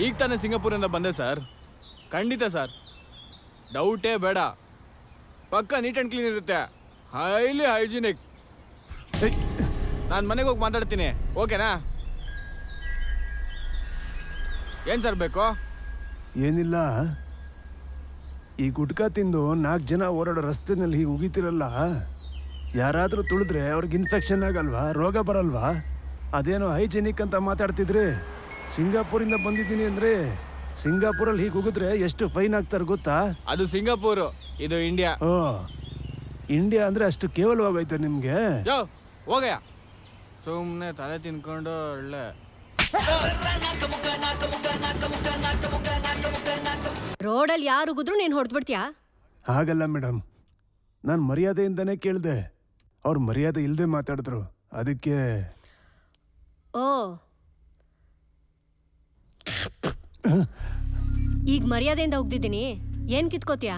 ಈಗ ತಾನೇ ಸಿಂಗಾಪುರಿಂದ ಬಂದೆ ಸರ್. ಖಂಡಿತ ಸರ್, ಡೌಟೇ ಬೇಡ. ಪಕ್ಕ ನೀಟ್ ಆ್ಯಂಡ್ ಕ್ಲೀನ್ ಇರುತ್ತೆ, ಹೈಲಿ ಹೈಜಿನಿಕ್. ನಾನು ಮನೆಗೆ ಹೋಗಿ ಮಾತಾಡ್ತೀನಿ, ಓಕೆನಾ? ಏನು ಸರ್ ಬೇಕು? ಏನಿಲ್ಲ, ಈ ಗುಟ್ಕಾ ತಿಂದು 4 ಜನ ಓಡಾಡೋ ರಸ್ತೆನಲ್ಲಿ ಹೀಗೆ ಉಗಿತಿರಲ್ಲ, ಯಾರಾದರೂ ತುಳಿದ್ರೆ ಅವ್ರಿಗೆ ಇನ್ಫೆಕ್ಷನ್ ಆಗಲ್ವಾ, ರೋಗ ಬರಲ್ವಾ? ಅದೇನೋ ಹೈಜಿನಿಕ್ ಅಂತ ಮಾತಾಡ್ತಿದ್ರಿ. ಸಿಂಗಾಪುರಿಂದ ಬಂದಿದ್ದೀನಿ ಅಂದರೆ ಸಿಂಗಾಪುರಲ್ಲಿ ಹೀಗೆ ಉಗಿದ್ರೆ ಎಷ್ಟು ಫೈನ್ ಆಗ್ತಾರೆ ಗೊತ್ತಾ? ಅದು ಸಿಂಗಾಪುರು, ಇದು ಇಂಡಿಯಾ. ಓ, ಇಂಡಿಯಾ ಅಂದರೆ ಅಷ್ಟು ಕೇವಲವಾಗೈತೆ ನಿಮಗೆ? ಯೋ ಹೋಗಯ್ಯ, ಸುಮ್ಮನೆ ತಲೆ ತಿನ್ಕೊಂಡು ಒಳ್ಳೆ. ರೋಡಲ್ಲಿ ಯಾರು ಉಗಿದ್ರು ನೀನು ಹೊಡೆದ್ಬಿಡ್ತೀಯಾ? ಹಾಗಲ್ಲ ಮೇಡಮ್, ನಾನು ಮರ್ಯಾದೆಯಿಂದನೇ ಕೇಳಿದೆ, ಅವ್ರು ಮರ್ಯಾದೆ ಇಲ್ಲದೆ ಮಾತಾಡಿದ್ರು, ಅದಕ್ಕೆ. ಓ, ಈಗ ಮರ್ಯಾದೆಯಿಂದ ಉಗ್ದಿದ್ದೀನಿ, ಏನ್ ಕಿತ್ಕೋತೀಯಾ?